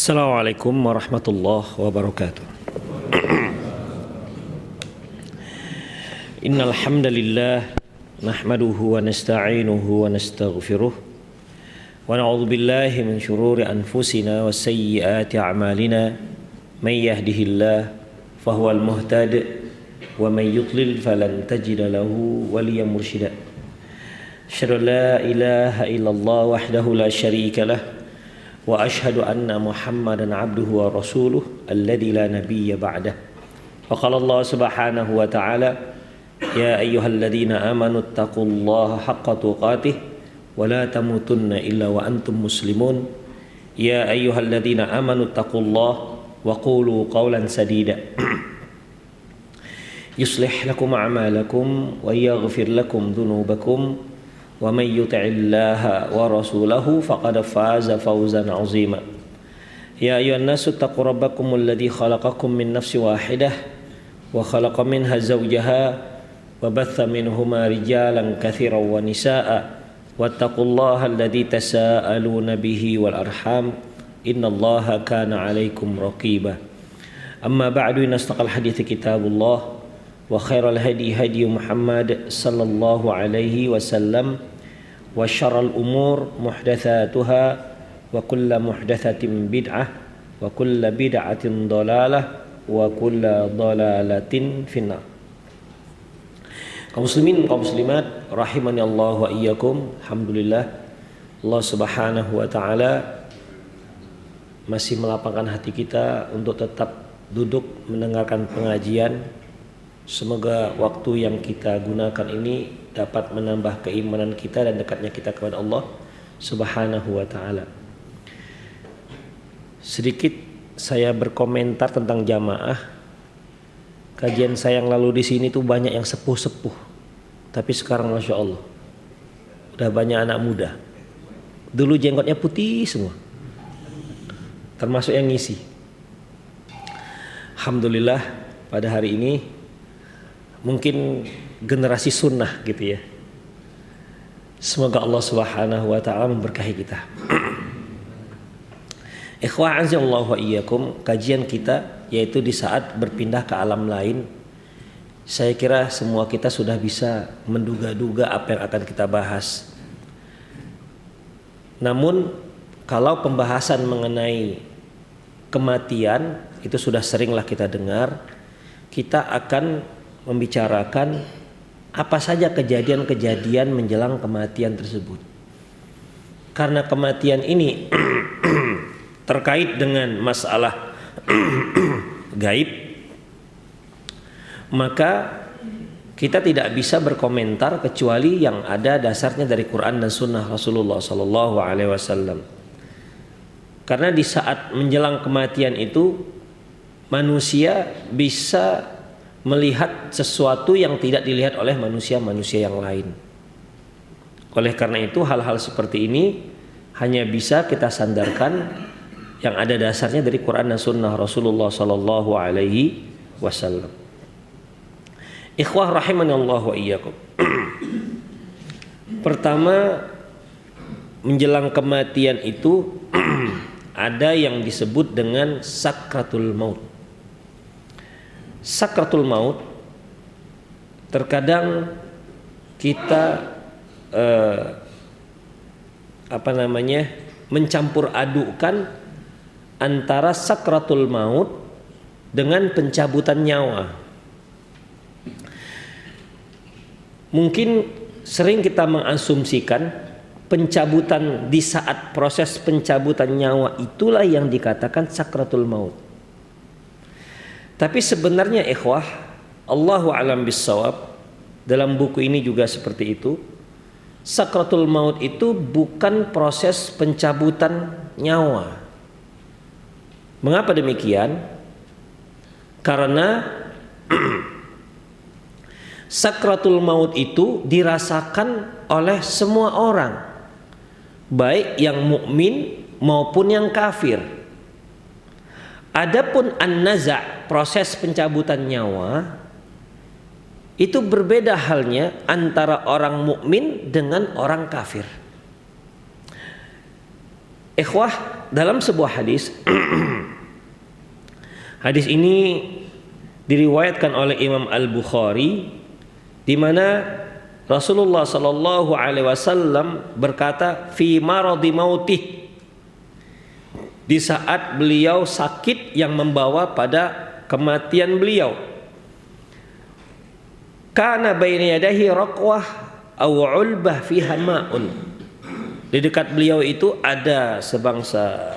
Assalamualaikum warahmatullahi wabarakatuh. Innal hamdalillah nahmaduhu wa nasta'inuhu wa nastaghfiruh wa na'udzu billahi min shururi anfusina wa sayyiati a'malina may yahdihillahu fahuwal muhtadi wa may yudlil falan tajida lahu waliyyan mursyida. Asyhadu an la ilaha illallah wahdahu la syarika lah wa ashhadu anna Muhammadan abduhu wa rasuluh alladzi la nabiyya ba'dah. Wa qala Allah subhanahu wa ta'ala ya ayyuhalladzina amanu taqullaha haqqa tuqatih wa la tamutunna illa wa antum muslimun. Ya ayyuhalladzina amanu taqullaha wa qulu qawlan sadida yuslih lakum a'malakum wa yaghfir lakum dhunubakum wa may yuti'illaha wa rasulahu faqad faza fawzan 'azima. Ya ayyuhan nasu taqu rabbakumul ladzi khalaqakum min nafsin wahidah wa khalaqa minha zawjaha wa batha minhuma rijalan katsiran wa nisaa'a wattaqullaha alladzi tasaaluna bihi wal arham innallaha kana 'alaikum raqiba. Amma ba'du, inastaqal hadithi kitabullah wa khairal hadi hadi Muhammad sallallahu alaihi wasallam wa syarrul umur muhdatsatuha wa kullu muhdatsatin bid'ah wa kullu bid'atin dhalalah wa kullu dhalalatin finnar. Kaum muslimin, kaum muslimat rahimani Allah wa iyyakum. Alhamdulillah Allah Subhanahu wa taala masih melapangkan hati kita untuk tetap duduk mendengarkan pengajian. Semoga waktu yang kita gunakan ini dapat menambah keimanan kita dan dekatnya kita kepada Allah Subhanahu wa taala. Sedikit saya berkomentar tentang jamaah. Kajian saya yang lalu di sini tuh banyak yang sepuh-sepuh. Tapi sekarang Masya Allah udah banyak anak muda. Dulu jenggotnya putih semua, termasuk yang ngisi. Alhamdulillah pada hari ini mungkin generasi sunnah gitu ya. Semoga Allah Subhanahu wa taala memberkahi kita. Ikhwah azallahu wa iyyakum, kajian kita yaitu di saat berpindah ke alam lain. Saya kira semua kita sudah bisa menduga-duga apa yang akan kita bahas. Namun kalau pembahasan mengenai kematian itu sudah seringlah kita dengar, kita akan membicarakan apa saja kejadian-kejadian menjelang kematian tersebut. Karena kematian ini terkait dengan masalah gaib, maka kita tidak bisa berkomentar kecuali yang ada dasarnya dari Quran dan Sunnah Rasulullah Sallallahu Alaihi Wasallam. Karena di saat menjelang kematian itu manusia bisa melihat sesuatu yang tidak dilihat oleh manusia-manusia yang lain. Oleh karena itu hal-hal seperti ini hanya bisa kita sandarkan yang ada dasarnya dari Quran dan Sunnah Rasulullah Sallallahu Alaihi Wasallam. Ikhwah rahimanallahu wa iyyakum. Pertama, menjelang kematian itu ada yang disebut dengan sakratul maut. Sakratul maut terkadang kita mencampur adukan antara sakratul maut dengan pencabutan nyawa. Mungkin sering kita mengasumsikan pencabutan di saat proses pencabutan nyawa itulah yang dikatakan sakratul maut. Tapi sebenarnya ikhwah, Allahu a'lam bissawab, dalam buku ini juga seperti itu. Sakratul maut itu bukan proses pencabutan nyawa. Mengapa demikian? Karena sakratul maut itu dirasakan oleh semua orang, baik yang mukmin maupun yang kafir. Adapun an-naza', proses pencabutan nyawa, itu berbeda halnya antara orang mukmin dengan orang kafir. Ikhwah, dalam sebuah hadis hadis ini diriwayatkan oleh Imam Al-Bukhari, di mana Rasulullah sallallahu alaihi wasallam berkata fi maradi mautih, di saat beliau sakit yang membawa pada kematian beliau, kana baina yadahi raqwah aw ulbah fiha ma'un, di dekat beliau itu ada sebangsa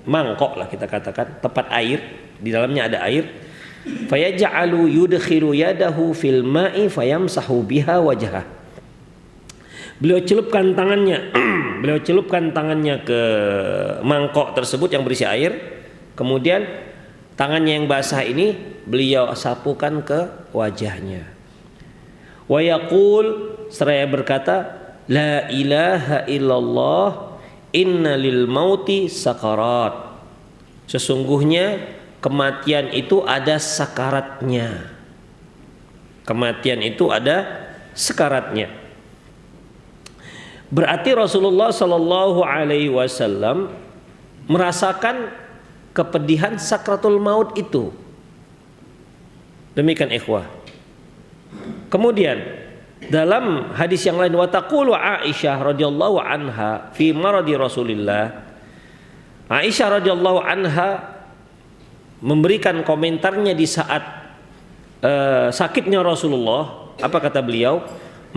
mangkok lah kita katakan, tempat air, di dalamnya ada air. Fayaj'alu yudkhilu yadahu fil ma'i fayamsahu biha wajhah. Beliau celupkan tangannya ke mangkok tersebut yang berisi air, kemudian tangannya yang basah ini beliau sapukan ke wajahnya. Wa yaqul, seraya berkata, la ilaha illallah inna lil mauti sakarat. Sesungguhnya kematian itu ada sakaratnya. Kematian itu ada sakaratnya. Berarti Rasulullah sallallahu alaihi wasallam merasakan kepedihan sakratul maut itu. Demikian ikhwah. Kemudian dalam hadis yang lain, wa taqulu Aisyah radhiyallahu anha fi maradi Rasulillah, Aisyah radhiyallahu anha memberikan komentarnya di saat sakitnya Rasulullah. Apa kata beliau?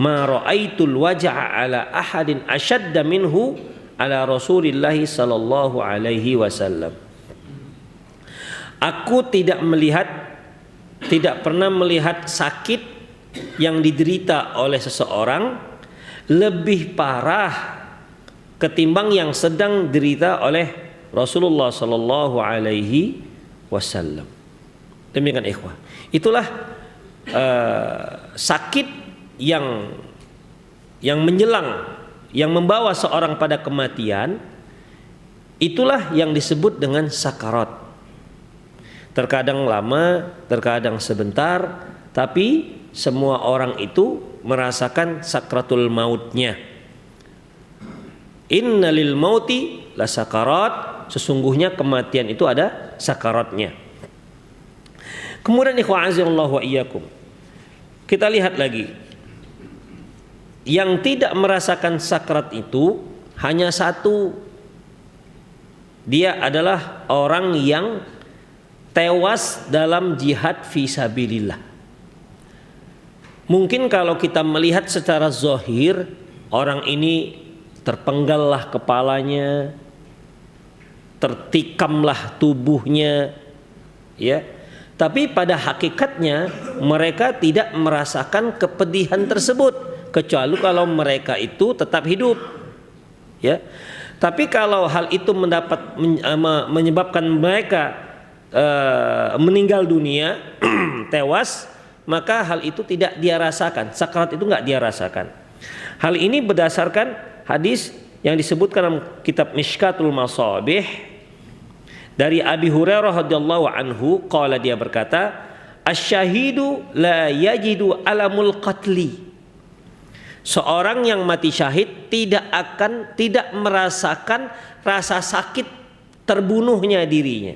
Ma ra'aitul waj'a ala ahadin ashadda minhu ala Rasulillah sallallahu alaihi wasallam. Aku tidak pernah melihat sakit yang diderita oleh seseorang lebih parah ketimbang yang sedang diderita oleh Rasulullah sallallahu alaihi wasallam. Demikian ikhwah. Itulah sakit yang menjelang, yang membawa seorang pada kematian. Itulah yang disebut dengan sakarat. Terkadang lama, terkadang sebentar, tapi semua orang itu merasakan sakratul mautnya. Innalil mauti la sakarat, sesungguhnya kematian itu ada sakaratnya. Kemudian ikhwan azza wa iyyakum, kita lihat lagi, yang tidak merasakan sakrat itu hanya satu, dia adalah orang yang tewas dalam jihad fisabilillah. Mungkin kalau kita melihat secara zahir, orang ini terpenggallah kepalanya, tertikamlah tubuhnya, ya. Tapi pada hakikatnya mereka tidak merasakan kepedihan tersebut, kecuali kalau mereka itu tetap hidup, ya. Tapi kalau hal itu menyebabkan mereka meninggal dunia, tewas, maka hal itu tidak dia rasakan, sakrat itu nggak dia rasakan. Hal ini berdasarkan hadis yang disebutkan dalam kitab Mishkatul Masabih dari Abi Hurairah radhiyallahu anhu, qala, dia berkata, asy-syahidu la yajidu alamul qatli. Seorang yang mati syahid tidak merasakan rasa sakit terbunuhnya dirinya.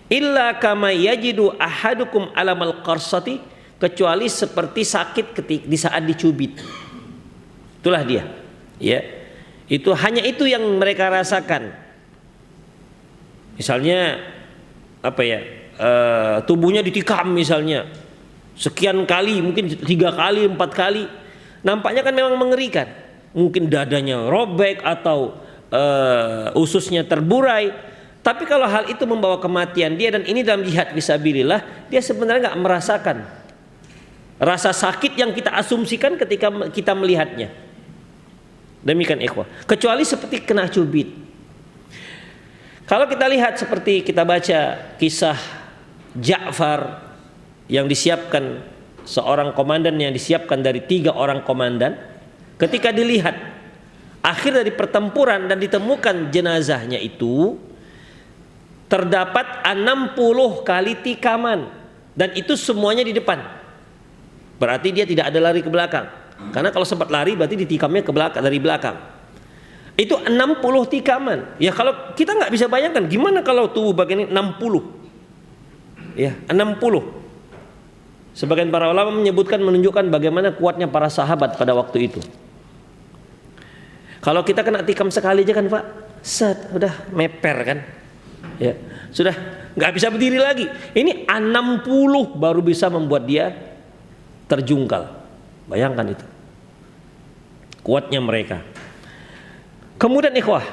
Illa kama yajidu ahadukum alamal qarsati, kecuali seperti sakit di saat dicubit. Itulah dia, ya. Itu hanya itu yang mereka rasakan. Misalnya tubuhnya ditikam misalnya sekian kali, mungkin 3 kali 4 kali, nampaknya kan memang mengerikan. Mungkin dadanya robek atau ususnya terburai. Tapi kalau hal itu membawa kematian dia, dan ini dalam jihad fisabilillah, dia sebenarnya nggak merasakan rasa sakit yang kita asumsikan ketika kita melihatnya. Demikian ikhwah. Kecuali seperti kena cubit. Kalau kita lihat seperti kita baca kisah Ja'far yang disiapkan, seorang komandan yang disiapkan dari 3 orang komandan, ketika dilihat akhir dari pertempuran dan ditemukan jenazahnya itu terdapat 60 kali tikaman, dan itu semuanya di depan. Berarti dia tidak ada lari ke belakang. Karena kalau sempat lari berarti ditikamnya ke belakang, dari belakang. Itu 60 tikaman. Ya kalau kita nggak bisa bayangkan gimana kalau tubuh bagian ini 60. Ya, 60. Sebagian para ulama menyebutkan menunjukkan bagaimana kuatnya para sahabat pada waktu itu. Kalau kita kena tikam sekali aja kan Pak, set, udah meper kan. Ya, sudah nggak bisa berdiri lagi. Ini 60 baru bisa membuat dia terjungkal. Bayangkan itu. Kuatnya mereka. Kemudian ikhwah,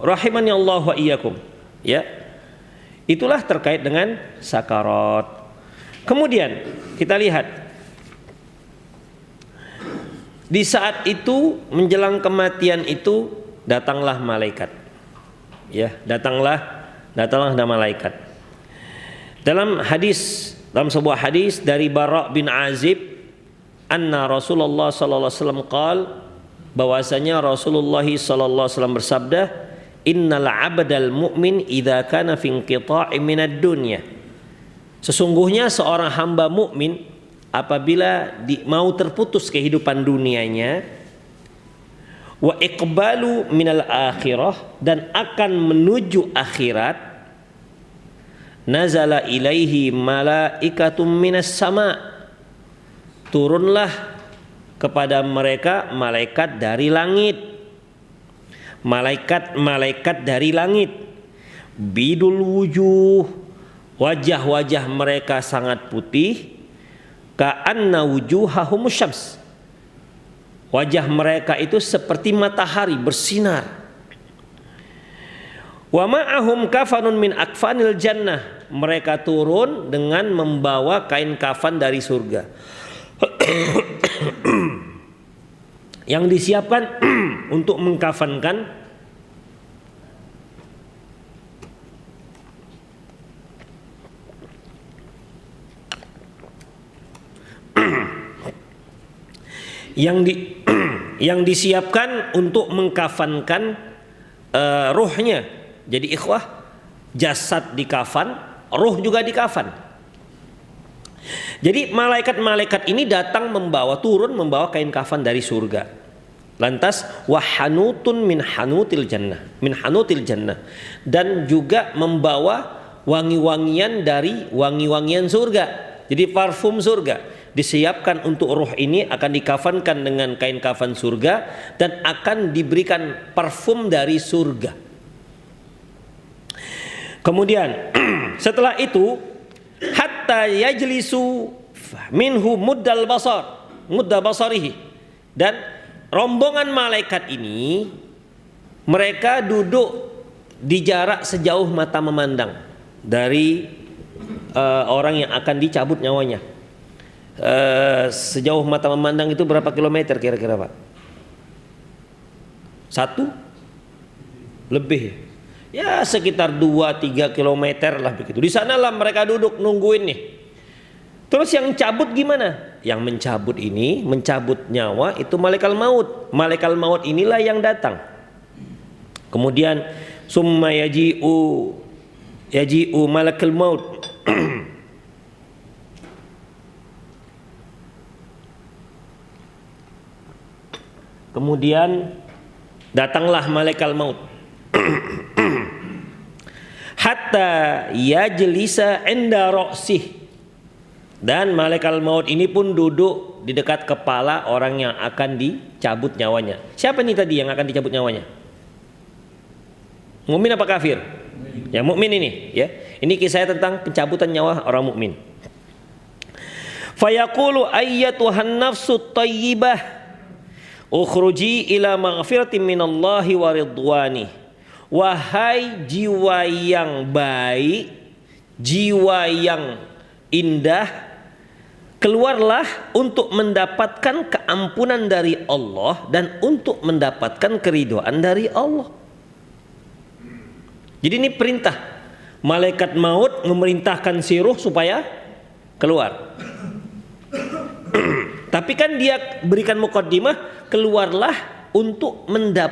rahimani Allah wa iyyakum, ya. Itulah terkait dengan sakarat. Kemudian kita lihat di saat itu menjelang kematian itu datanglah malaikat. Ya, datanglah malaikat. Dalam sebuah hadis dari Bara bin Azib, anna Rasulullah sallallahu alaihi wasallam qala, bahwasanya Rasulullah sallallahu alaihi wasallam bersabda, innal 'abdal mu'min idza kana fi inqita'in minad dunya. Sesungguhnya seorang hamba mukmin apabila mau terputus kehidupan dunianya, wa iqbalu minal akhirah, dan akan menuju akhirat, nazala ilaihi malaikatum minas sama, turunlah kepada mereka malaikat dari langit. Malaikat dari langit. Bidul wujuh, wajah-wajah mereka sangat putih. Ka'anna wujuhahum syams, wajah mereka itu seperti matahari bersinar. Wa ma'ahum kafanun min akfanil jannah, mereka turun dengan membawa kain kafan dari surga yang disiapkan untuk mengkafankan yang disiapkan untuk mengkafankan ruhnya. Jadi ikhwah, jasad dikafan, ruh juga dikafan. Jadi malaikat-malaikat ini datang turun membawa kain kafan dari surga. Lantas wahanutun min hanutil jannah, dan juga membawa wangi-wangian dari wangi-wangian surga. Jadi parfum surga disiapkan untuk ruh ini, akan dikafankan dengan kain kafan surga dan akan diberikan parfum dari surga. Kemudian setelah itu hatta yajlisu minhu muddal basarihi, dan rombongan malaikat ini mereka duduk di jarak sejauh mata memandang dari orang yang akan dicabut nyawanya. Sejauh mata memandang itu berapa kilometer kira-kira Pak? 1 lebih ya, sekitar 2-3 kilometer lah begitu. Di sanalah mereka duduk nungguin nih. Terus yang cabut gimana? Yang mencabut ini, mencabut nyawa itu malaikat maut. Malaikat maut inilah yang datang. Kemudian summa yaji'u malakul maut. Kemudian datanglah malaikat maut. Hatta yajlisa inda ra'sih, dan malaikat maut ini pun duduk di dekat kepala orang yang akan dicabut nyawanya. Siapa nih tadi yang akan dicabut nyawanya? Mukmin apa kafir? Yang mukmin ini, ya. Ini kisah tentang pencabutan nyawa orang mukmin. Fayaqulu ayyatuhan nafsut thayyibah ukhruji ila maghfiratin minallahi wa ridwani. Wahai jiwa yang baik, jiwa yang indah, keluarlah untuk mendapatkan keampunan dari Allah dan untuk mendapatkan keridhaan dari Allah. Jadi ini perintah. Malaikat maut memerintahkan si ruh supaya keluar. Tapi kan dia berikan muqaddimah, keluarlah untuk